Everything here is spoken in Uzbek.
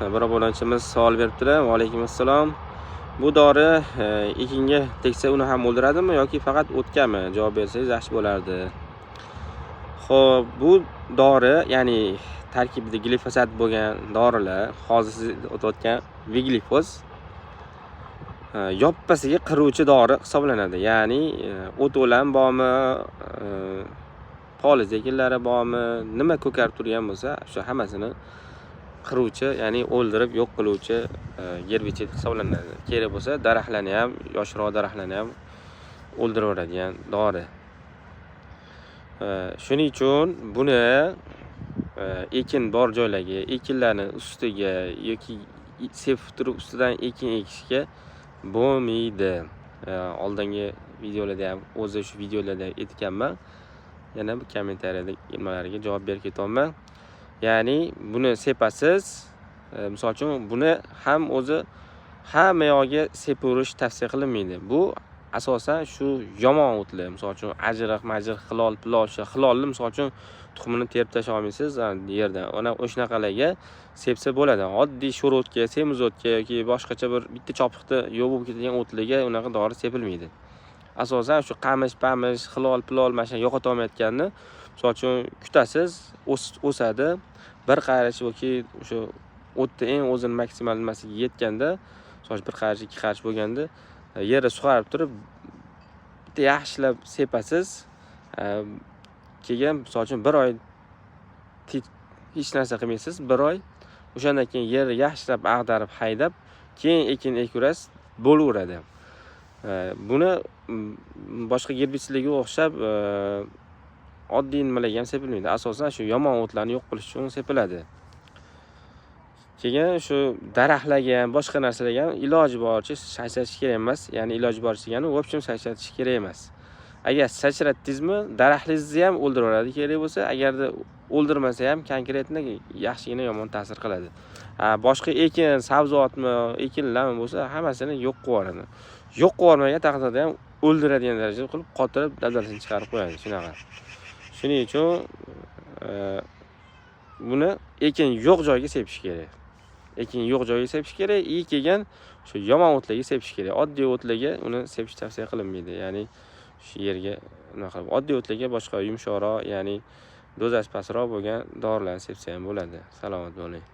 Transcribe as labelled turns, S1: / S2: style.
S1: Bir obunachimiz savol beribdilar. Va alaykum assalom. Bu dori ekinga tegsa uni ham o'ldiradimi yoki faqat o'tgami? Javob bersangiz yaxshi bo'lardi. Xo'p, bu dori, ya'ni tarkibida glifosat bo'lgan dorilar, hozir siz o'tayotgan viglifoz yoppasiga qiruvchi dori hisoblanadi. Ya'ni o't o'lan bormi, poliz ekinlari bormi, nima ko'karib turgan bo'lsa, shu hammasini qiruvchi, ya'ni o'ldirib yo'q qiluvchi gerbisid hisoblanadi. Kerak bo'lsa, daraxtlarni ham, yoshroq daraxtlarni ham o'ldirib yuboradigan dori. Shuning uchun buni ekin bor joylarga, ekinlarni ustiga yoki sepib turib ustidan ekin ekishga bo'lmaydi. Oldingi videolarda ham, o'zi shu videolarda aytganman. Yana bu kommentariyada nimalarga javob berib ketaman. Ya'ni buni sepasiz. Misol uchun buni ham o'zi hamma yoqga sepaverish tavsiya qilinmaydi. Bu asosan shu yomon o'tlar, misol uchun ajriq, hilol, pilolcha, hilolni misol uchun tuxumini terib tashlay olmaysiz yerdan. Ona o'shanaqalarga sepsa bo'ladi. Oddiy sho'rotga, semizotga yoki boshqacha bir bitta chopiqda yo'q bo'lib ketadigan o'tlarga unaqa dori sepilmaydi. Asosan shu qamish, hilol, pilol mana shuni yo'qota olmayotganini misol uchun kutasiz, o'sadi. Bir qarich yoki o'sha o'tni eng o'zini maksimal nimasiga yetganda, misol bir qarich, ikki qarich bo'lganda yerni sug'arib turib bitta yaxshilab sepasiz. Keyin misol uchun 1 oy hech narsa qilmaysiz, 1 oy. O'shandan keyin yerni yaxshilab ag'darib, haydab, keyin ekin ekirasiz, bo'laveradi. Buni boshqa gerbisidlarga o'xshab oddiy nimalarga ham sepilmaydi. Asosan shu yomon o'tlarni yo'q qilish uchun sepiladi. Keyin shu daraxtlarga ham, boshqa narsalarga ham iloji boricha sachratish kerak emas. Ya'ni iloji boricha degani, v общем sachratish kerak emas. Agar sachratdingizmi, daraxtingizni ham o'ldirib yuboradi kerak bo'lsa, agarda o'ldirmasa ham konkretni yaxshigina yomon ta'sir qiladi. Boshqa ekin, sabzavotmi, ekinlarmi bo'lsa, hammasini yo'q qilib yuboradi. Yo'q qilib yubormagan taqdirda ham o'ldiradigan darajada qilib qotirib dabdalasini chiqarib qo'yadi, shunaqa. Shuning uchun buni ekin yo'q joyga sepish kerak. Ekin yo'q joyga sepish kerak, kelgan shu yomon o'tlarga sepish kerak. Oddiy o'tlarga uni sepish tavsiya qilinmaydi. Ya'ni shu yerga nima qilib, oddiy o'tlarga boshqa yumshoqroq, ya'ni dozasi pastroq bo'lgan dorilarni sepsa ham bo'ladi. Salomat bo'ling.